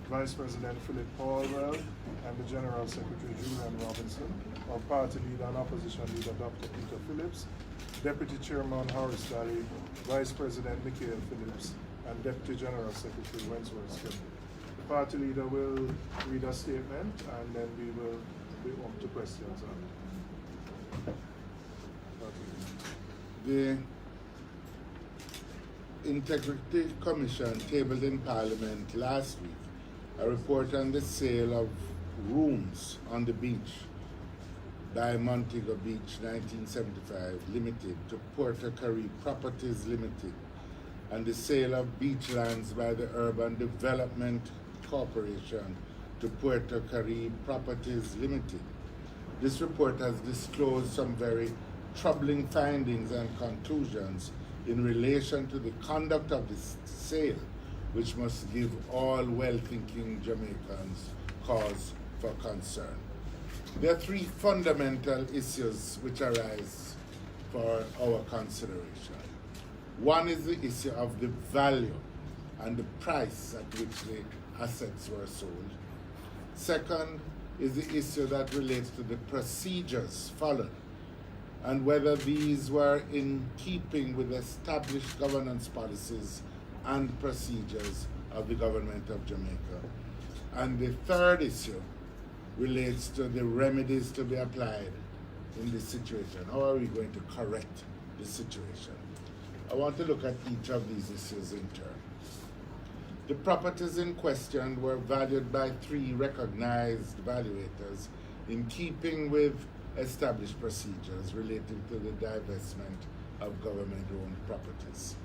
Vice President Philip Paulwell, and the General Secretary Julian Robinson. Our party leader and opposition leader Dr. Peter Phillips, Deputy Chairman Horace Daly, Vice President Michael Phillips, and Deputy General Secretary Wentworth Skip. The party leader will read a statement, and then we will be on to questions. The Integrity Commission tabled in Parliament last week a report on the sale of rooms on the beach by Montego Beach 1975 Limited to Puerto Caribe Properties Limited and the sale of beachlands by the Urban Development Corporation to Puerto Caribe Properties Limited. This report has disclosed some very troubling findings and conclusions in relation to the conduct of this sale, which must give all well-thinking Jamaicans cause for concern. There are three fundamental issues which arise for our consideration. One is the issue of the value and the price at which the assets were sold. Second is the issue that relates to the procedures followed and whether these were in keeping with established governance policies and procedures of the government of Jamaica. And the third issue relates to the remedies to be applied in this situation. How are we going to correct the situation? I want to look at each of these issues in turn. The properties in question were valued by three recognized valuators in keeping with established procedures relating to the divestment of government-owned properties.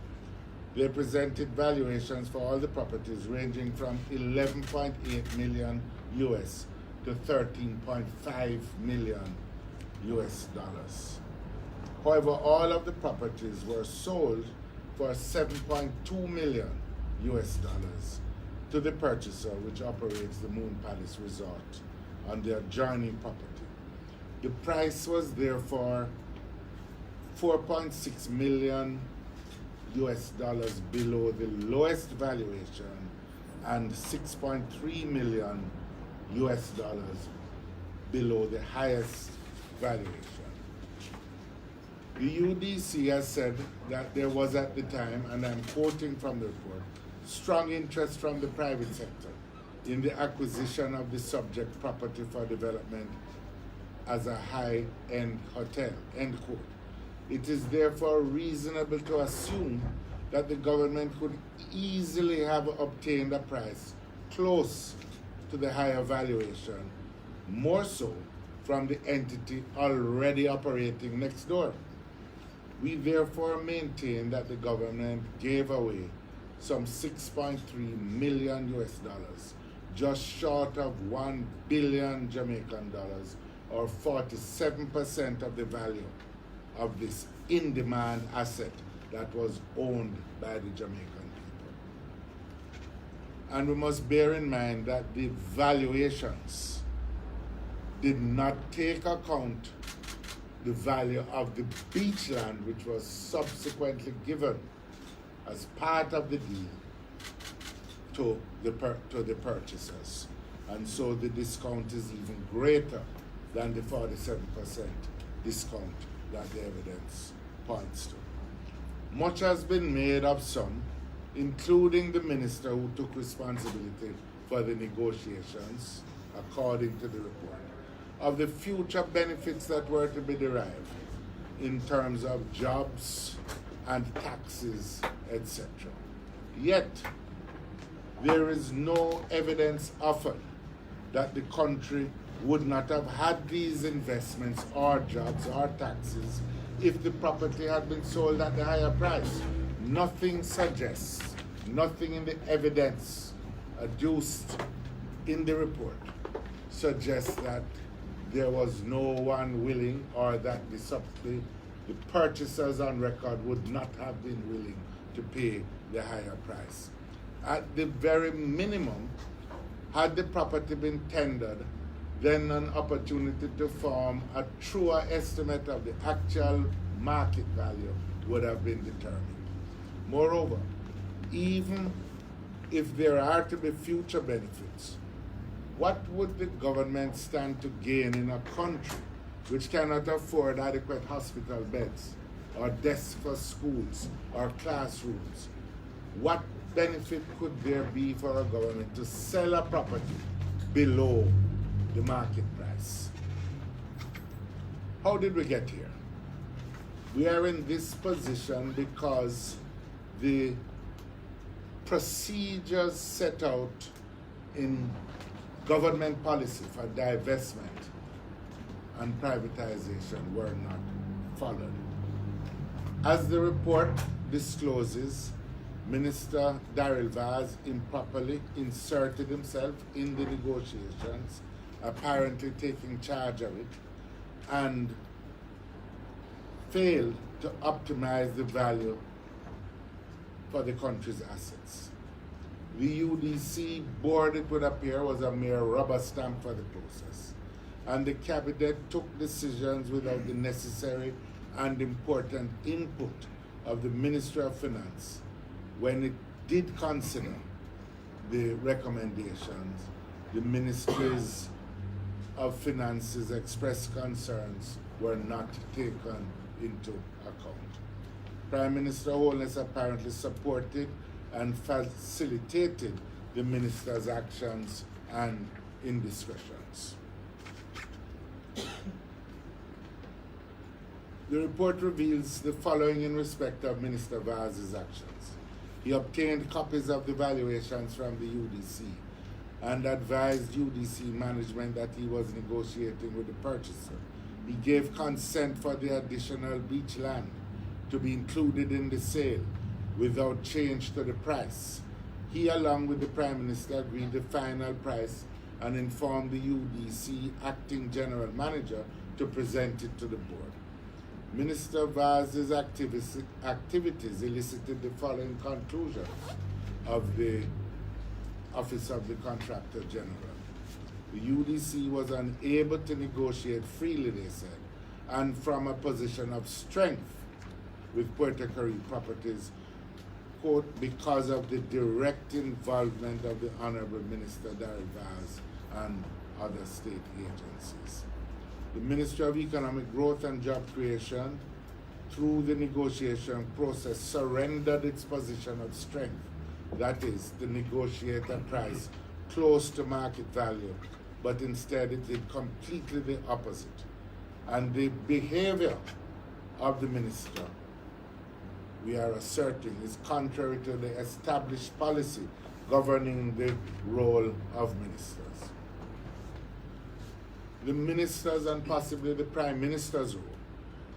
They presented valuations for all the properties ranging from 11.8 million US to 13.5 million US dollars. However, all of the properties were sold for 7.2 million US dollars to the purchaser, which operates the Moon Palace Resort on their adjoining property. The price was therefore 4.6 million US dollars below the lowest valuation and 6.3 million US dollars below the highest valuation. The UDC has said that there was at the time, and I'm quoting from the report, strong interest from the private sector in the acquisition of the subject property for development as a high-end hotel, end quote. It is therefore reasonable to assume that the government could easily have obtained a price close to the higher valuation, more so from the entity already operating next door. We therefore maintain that the government gave away some 6.3 million US dollars, just short of 1 billion Jamaican dollars, or 47% of the value of this in-demand asset that was owned by the Jamaican people. And we must bear in mind that the valuations did not take account the value of the beachland, which was subsequently given as part of the deal to the purchasers. And so the discount is even greater than the 47% discount that the evidence points to. Much has been made of some, including the minister who took responsibility for the negotiations, according to the report, of the future benefits that were to be derived in terms of jobs and taxes, etc. Yet, there is no evidence offered that the country would not have had these investments or jobs or taxes if the property had been sold at the higher price. Nothing suggests, nothing in the evidence adduced in the report suggests that there was no one willing, or that the purchasers on record would not have been willing to pay the higher price. At the very minimum, had the property been tendered, then an opportunity to form a truer estimate of the actual market value would have been determined. Moreover, even if there are to be future benefits, what would the government stand to gain in a country which cannot afford adequate hospital beds or desks for schools or classrooms? What benefit could there be for a government to sell a property below the market price? How did we get here? We are in this position because the procedures set out in government policy for divestment and privatization were not followed. As the report discloses, Minister Daryl Vaz improperly inserted himself in the negotiations, apparently taking charge of it, and failed to optimize the value for the country's assets. The UDC board, it would appear, was a mere rubber stamp for the process, and the cabinet took decisions without the necessary and important input of the Ministry of Finance. When it did consider the recommendations, the Ministries of Finance's expressed concerns were not taken into account. Prime Minister Holness apparently supported and facilitated the minister's actions and indiscretions. The report reveals the following in respect of Minister Vaz's actions. He obtained copies of the valuations from the UDC and advised UDC management that he was negotiating with the purchaser. He gave consent for the additional beach land to be included in the sale without change to the price. He, along with the Prime Minister, agreed the final price and informed the UDC acting general manager to present it to the board. Minister Vaz's activities elicited the following conclusions of the Office of the Contractor General. The UDC was unable to negotiate freely, they said, and from a position of strength with Puerto Caribbean Properties, quote, because of the direct involvement of the Honorable Minister Daryl Vaz and other state agencies. The Ministry of Economic Growth and Job Creation, through the negotiation process, surrendered its position of strength, that is, to negotiate a price close to market value, but instead it did completely the opposite. And the behavior of the minister, we are asserting, is contrary to the established policy governing the role of ministers. The ministers and possibly the Prime Minister's role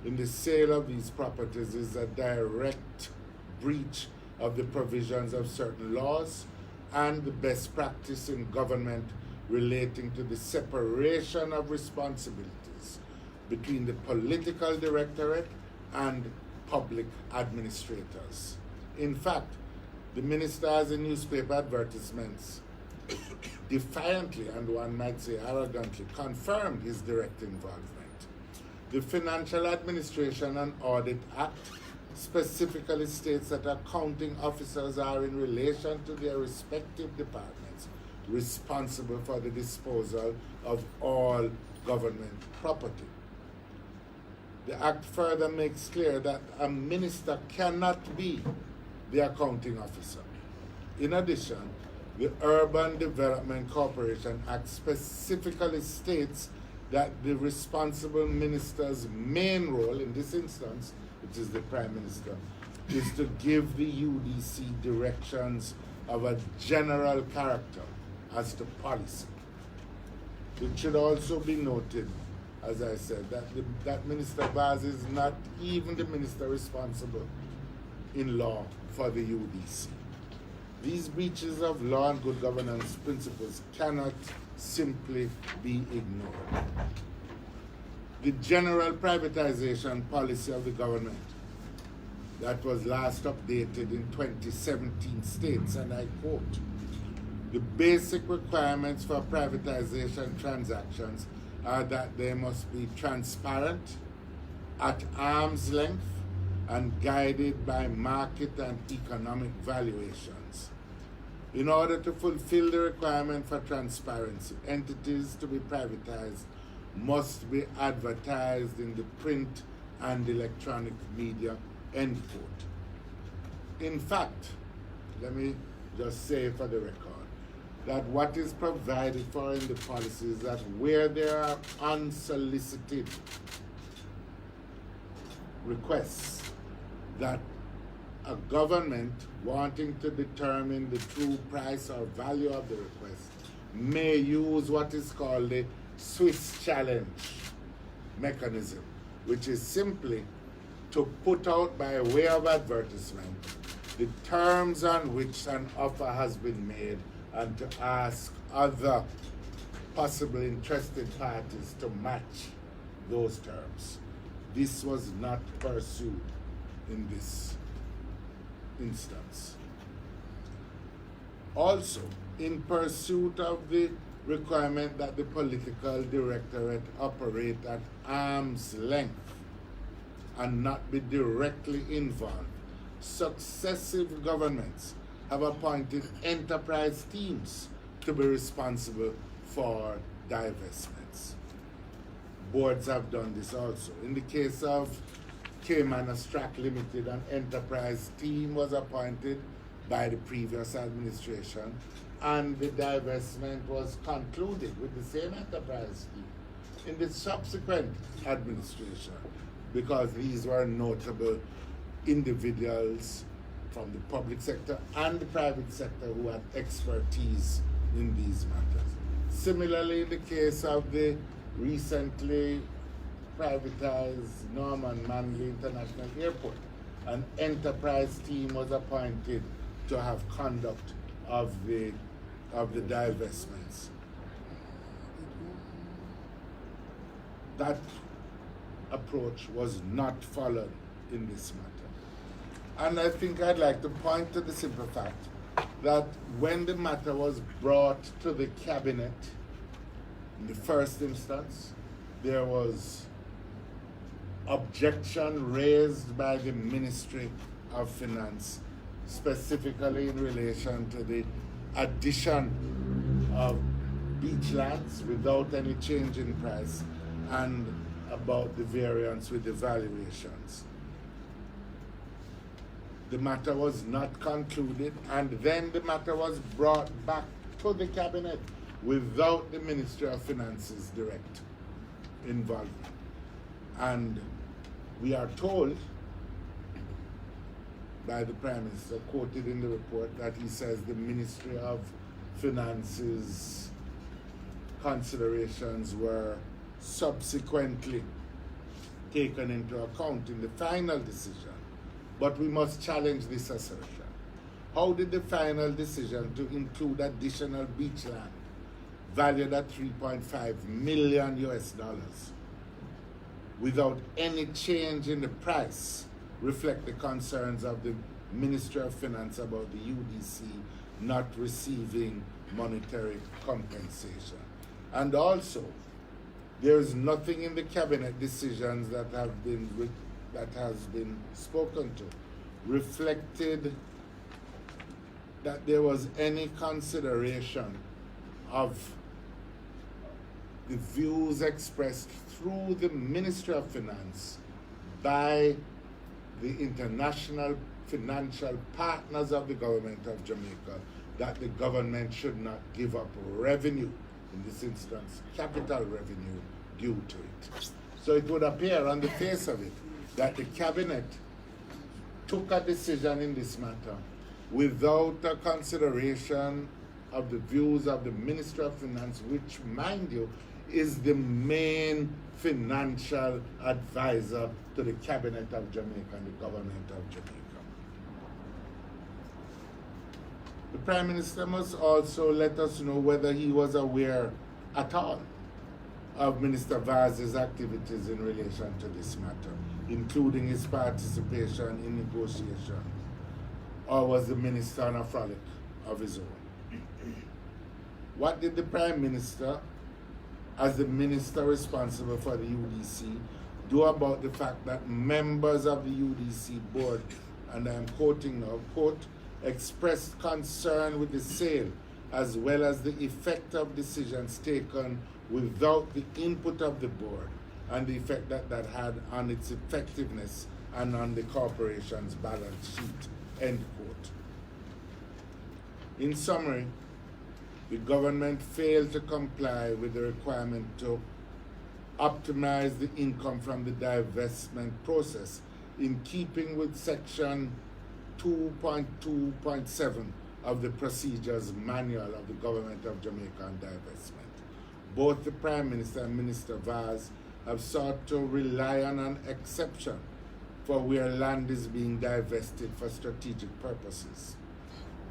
in the sale of these properties is a direct breach of the provisions of certain laws and the best practice in government relating to the separation of responsibilities between the political directorate and public administrators. In fact, the minister has in newspaper advertisements defiantly, and one might say arrogantly, confirmed his direct involvement. The Financial Administration and Audit Act specifically states that accounting officers are, in relation to their respective departments, responsible for the disposal of all government property. The Act further makes clear that a minister cannot be the accounting officer. In addition, the Urban Development Corporation Act specifically states that the responsible minister's main role in this instance, which is the Prime Minister, is to give the UDC directions of a general character as to policy. It should also be noted, as I said, that Minister Vaz is not even the minister responsible in law for the UDC. These breaches of law and good governance principles cannot simply be ignored. The general privatization policy of the government that was last updated in 2017 states, and I quote, the basic requirements for privatization transactions are that they must be transparent, at arm's length, and guided by market and economic valuations. In order to fulfill the requirement for transparency, entities to be privatized must be advertised in the print and electronic media, end quote. In fact, let me just say for the record, that what is provided for in the policy is that where there are unsolicited requests, that a government wanting to determine the true price or value of the request may use what is called the Swiss challenge mechanism, which is simply to put out by way of advertisement the terms on which an offer has been made and to ask other possible interested parties to match those terms. This was not pursued in this instance. Also, in pursuit of the requirement that the political directorate operate at arm's length and not be directly involved, successive governments have appointed enterprise teams to be responsible for divestments. Boards have done this also. In the case of Cayman Strack Limited, an enterprise team was appointed by the previous administration, and the divestment was concluded with the same enterprise team in the subsequent administration, because these were notable individuals from the public sector and the private sector who had expertise in these matters. Similarly, in the case of the recently privatized Norman Manley International Airport, an enterprise team was appointed to have conduct of the divestments. That approach was not followed in this matter. And I think I'd like to point to the simple fact that when the matter was brought to the cabinet in the first instance, there was objection raised by the Ministry of Finance, specifically in relation to the addition of beachlands without any change in price and about the variance with the valuations. The matter was not concluded, and then the matter was brought back to the cabinet without the Ministry of Finance's direct involvement. And we are told by the Prime Minister, quoted in the report, that he says the Ministry of Finance's considerations were subsequently taken into account in the final decision. But we must challenge this assertion. How did the final decision to include additional beachland valued at $3.5 million without any change in the price reflect the concerns of the Ministry of Finance about the UDC not receiving monetary compensation? And also, there is nothing in the cabinet decisions that has been spoken to reflected that there was any consideration of the views expressed through the Ministry of Finance by the international financial partners of the government of Jamaica that the government should not give up revenue, in this instance capital revenue, due to it. So it would appear on the face of it that the cabinet took a decision in this matter without a consideration of the views of the Ministry of Finance, which, mind you, is the main financial advisor to the Cabinet of Jamaica and the government of Jamaica. The Prime Minister must also let us know whether he was aware at all of Minister Vaz's activities in relation to this matter, including his participation in negotiation, or was the minister on a frolic of his own? What did the Prime Minister, as the minister responsible for the UDC, do about the fact that members of the UDC board, and I'm quoting now, quote, expressed concern with the sale as well as the effect of decisions taken without the input of the board and the effect that that had on its effectiveness and on the corporation's balance sheet, end quote. In summary, the government failed to comply with the requirement to optimize the income from the divestment process in keeping with section 2.2.7 of the Procedures Manual of the Government of Jamaica on divestment. Both the Prime Minister and Minister Vaz have sought to rely on an exception for where land is being divested for strategic purposes.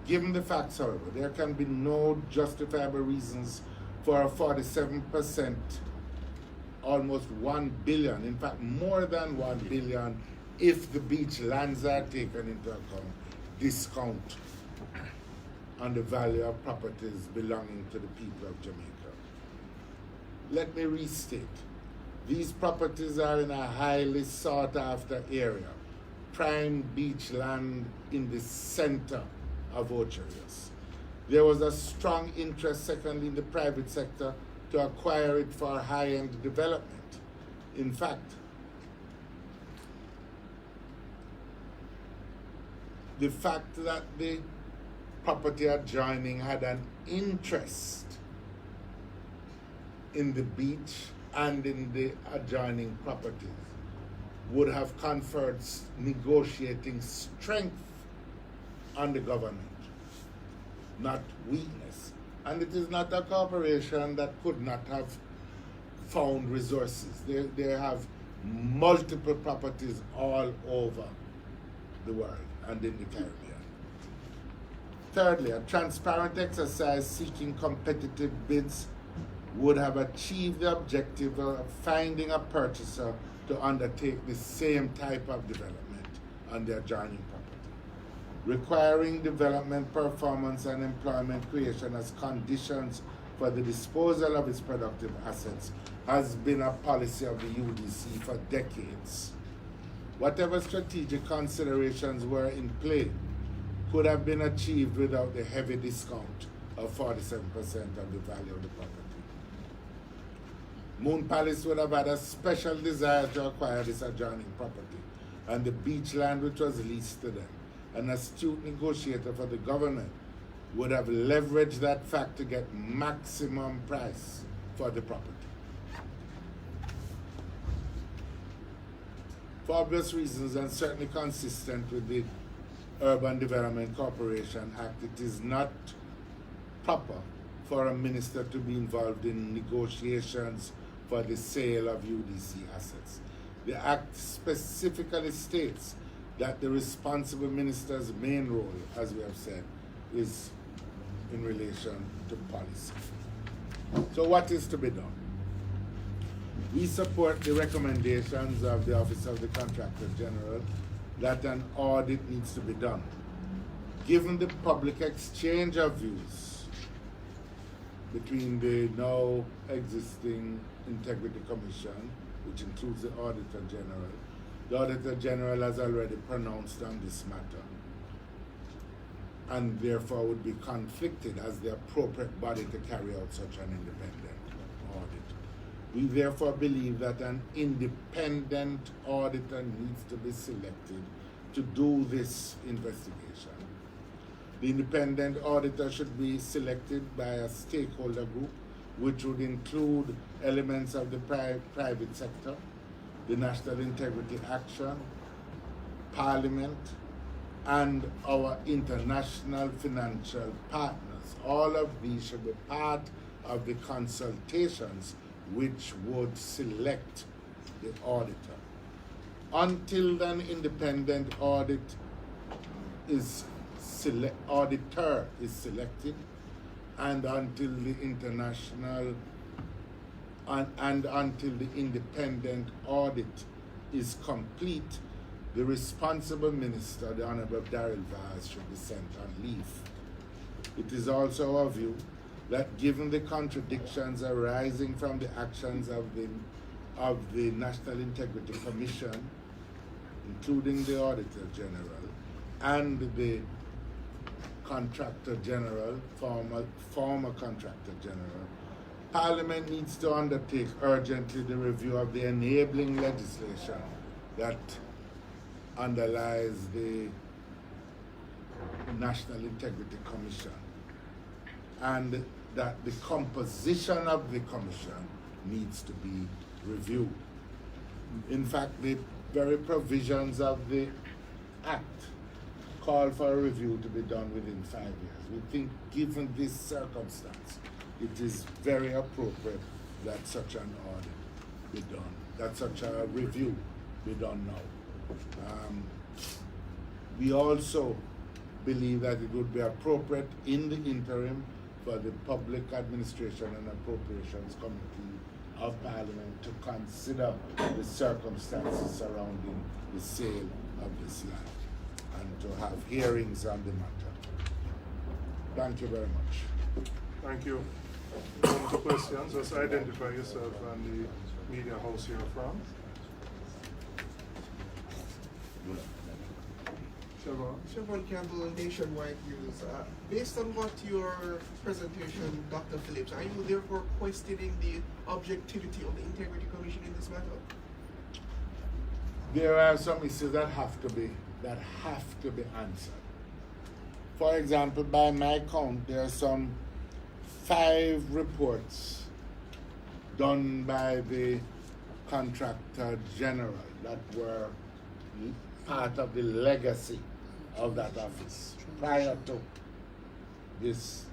Given the facts, however, there can be no justifiable reasons for a 47%, almost 1 billion, in fact more than 1 billion, if the beach lands are taken into account, discount on the value of properties belonging to the people of Jamaica. Let me restate. These properties are in a highly sought after area, prime beach land in the center of Ocherius. There was a strong interest, secondly, in the private sector to acquire it for high-end development. In fact, the fact that the property adjoining had an interest in the beach and in the adjoining properties would have conferred negotiating strength on the government, not weakness. And it is not a corporation that could not have found resources. They have multiple properties all over the world and in the Caribbean. Thirdly, a transparent exercise seeking competitive bids would have achieved the objective of finding a purchaser to undertake the same type of development on the adjoining property. Requiring development, performance, and employment creation as conditions for the disposal of its productive assets has been a policy of the UDC for decades. Whatever strategic considerations were in play could have been achieved without the heavy discount of 47% of the value of the property. Moon Palace would have had a special desire to acquire this adjoining property and the beach land which was leased to them. An astute negotiator for the government would have leveraged that fact to get maximum price for the property. For obvious reasons and certainly consistent with the Urban Development Corporation Act, it is not proper for a minister to be involved in negotiations for the sale of UDC assets. The Act specifically states that the responsible minister's main role, as we have said, is in relation to policy. So what is to be done? We support the recommendations of the Office of the Contractor General that an audit needs to be done. Given the public exchange of views between the now existing Integrity Commission, which includes the Auditor General, the Auditor General has already pronounced on this matter and therefore would be conflicted as the appropriate body to carry out such an independent audit. We therefore believe that an independent auditor needs to be selected to do this investigation. The independent auditor should be selected by a stakeholder group, which would include elements of the private sector, the National Integrity Action, Parliament, and our international financial partners. All of these should be part of the consultations which would select the auditor. Until an independent auditor is selected, and until the international and until the independent audit is complete, the responsible minister, the Honorable Daryl Vaz, should be sent on leave. It is also our view that given the contradictions arising from the actions of the National Integrity Commission, including the Auditor General and the contractor general, former contractor general, Parliament needs to undertake urgently the review of the enabling legislation that underlies the National Integrity Commission, and that the composition of the commission needs to be reviewed. In fact, the very provisions of the Act call for a review to be done within 5 years. We think, given this circumstance, it is very appropriate that such an audit be done, that such a review be done now. We also believe that it would be appropriate in the interim for the Public Administration and Appropriations Committee of Parliament to consider the circumstances surrounding the sale of this land and to have hearings on the matter. Thank you very much. Thank you. Going to questions, just identify yourself and the media house you're from. Siobhan Campbell, Nationwide News. Based on what your presentation, Dr. Phillips, are you therefore questioning the objectivity of the Integrity Commission in this matter? There are some issues that have to be answered. For example, by my count, there are some 5 reports done by the contractor general that were part of the legacy of that office prior to this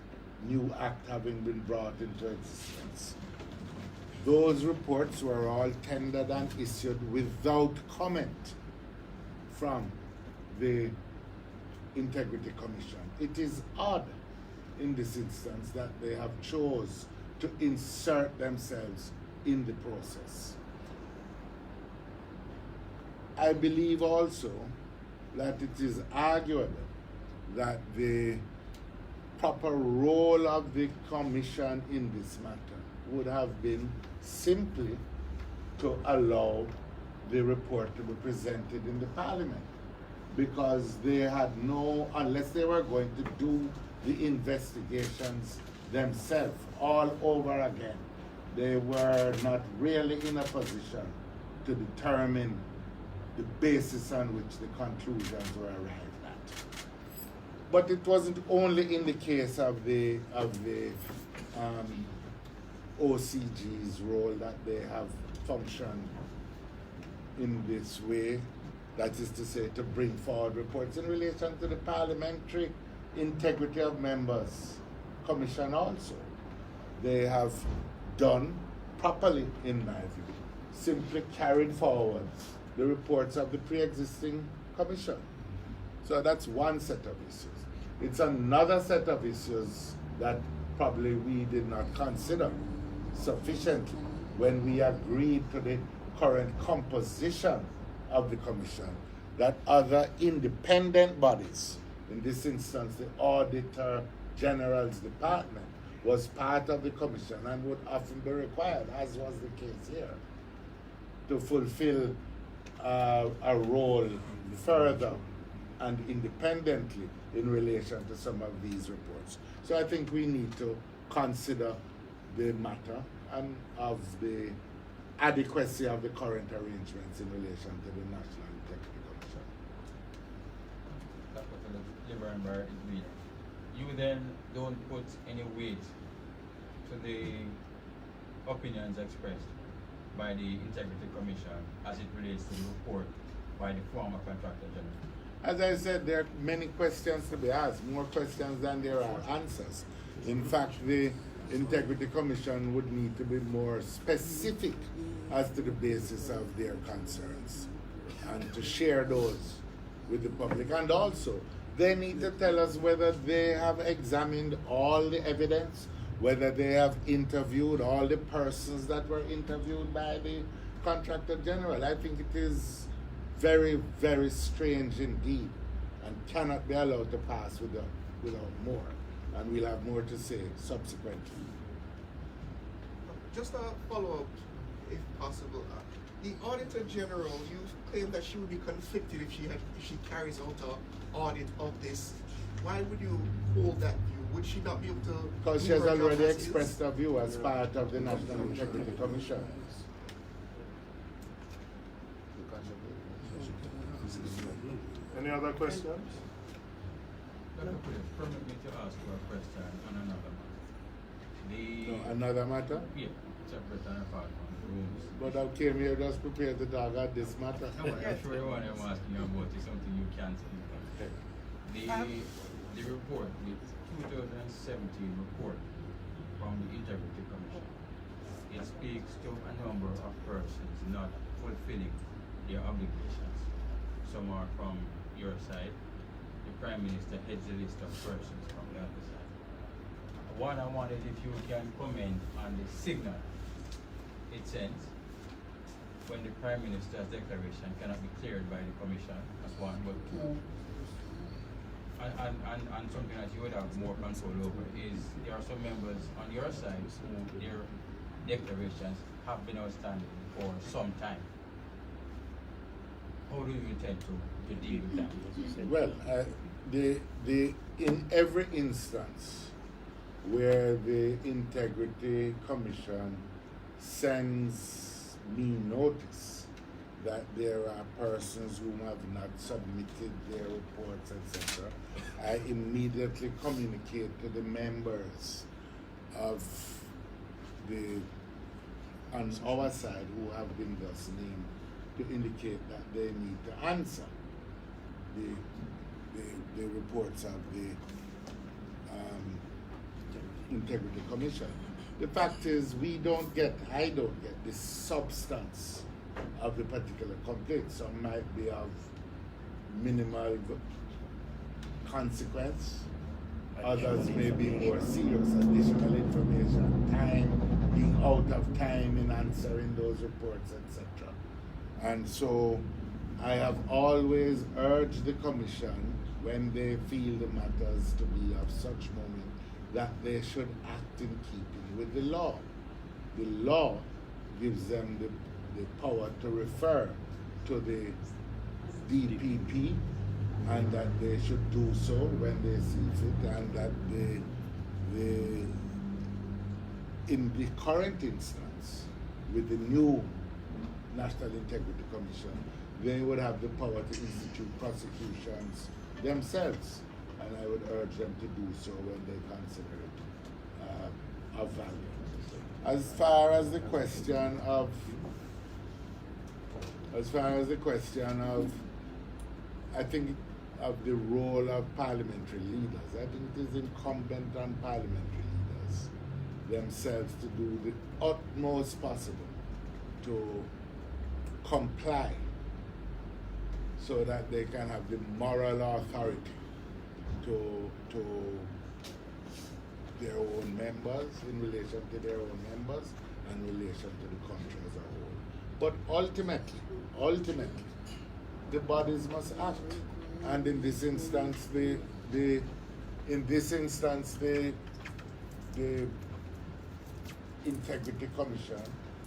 new act having been brought into existence. Those reports were all tendered and issued without comment from the Integrity Commission. It is odd in this instance that they have chose to insert themselves in the process. I believe also that it is arguable that the proper role of the Commission in this matter would have been simply to allow the report to be presented in the Parliament, because they had no, unless they were going to do the investigations themselves all over again, they were not really in a position to determine the basis on which the conclusions were arrived at. But it wasn't only in the case of the OCG's role that they have functioned in this way, that is to say, to bring forward reports in relation to the Parliamentary Integrity of Members Commission also. They have done properly, in my view, simply carried forward the reports of the pre-existing commission. So that's one set of issues. It's another set of issues that probably we did not consider sufficiently when we agreed to the current composition of the commission, that other independent bodies, in this instance the Auditor General's Department, was part of the commission and would often be required, as was the case here, to fulfill a role further and independently in relation to some of these reports. So I think we need to consider the matter and of the adequacy of the current arrangements in relation to the National Integrity Commission. Dr. Phillips, you then don't put any weight to the opinions expressed by the Integrity Commission as it relates to the report by the former contractor general? As I said, there are many questions to be asked, more questions than there are answers. In fact, the Integrity Commission would need to be more specific as to the basis of their concerns and to share those with the public. And also, they need to tell us whether they have examined all the evidence, whether they have interviewed all the persons that were interviewed by the contractor general. I think it is very, very strange indeed and cannot be allowed to pass without more. And we'll have more to say subsequently. Just a follow-up, if possible. The Auditor General, you claim that she would be conflicted if she carries out an audit of this Why would you hold that view? Would she not be able to? Because she do has her job already as is? expressed her view as part of the National Integrity Commission. Any other questions? Dr. Phillips, permit me to ask you a question on another matter. No, another matter? Yeah, separate and apart from the rooms. But I came here just prepared to talk about this matter. No, I'm sure the one I'm asking you about is something you can't speak on. The report, the 2017 report from the Integrity Commission, it speaks to a number of persons not fulfilling their obligations. Some are from your side. The Prime Minister heads the list of persons from the other side. One, I wanted if you can comment on the signal it sends when the Prime Minister's declaration cannot be cleared by the Commission, that's one, but two, and something that you would have more control over is there are some members on your side who their declarations have been outstanding for some time. How do you intend to deal with that? Well, in every instance where the Integrity Commission sends me notice that there are persons who have not submitted their reports, etc., I immediately communicate to the members of the on our side who have been thus named to indicate that they need to answer the reports of the Integrity Commission. The fact is, I don't get the substance of the particular complaint. Some might be of minimal consequence, others may be more serious, additional information, time, being out of time in answering those reports, etc. And so I have always urged the Commission, when they feel the matters to be of such moment, that they should act in keeping with the law. The law gives them the power to refer to the DPP, and that they should do so when they see fit, and that in the current instance, with the new National Integrity Commission, they would have the power to institute prosecutions themselves, and I would urge them to do so when they consider it of value. As far as the question of I think of the role of parliamentary leaders, I think it is incumbent on parliamentary leaders themselves to do the utmost possible to comply so that they can have the moral authority to their own members, in relation to their own members, and in relation to the country as a whole. But ultimately, the bodies must act, and in this instance, the Integrity Commission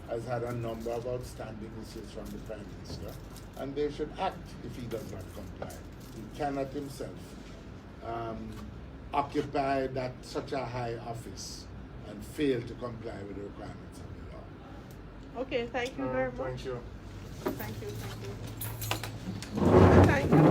has had a number of outstanding issues from the Prime Minister, and they should act if he does not comply. He cannot himself occupy such a high office and fail to comply with the requirements of the law. Okay, thank you very much. Thank you. Thank you.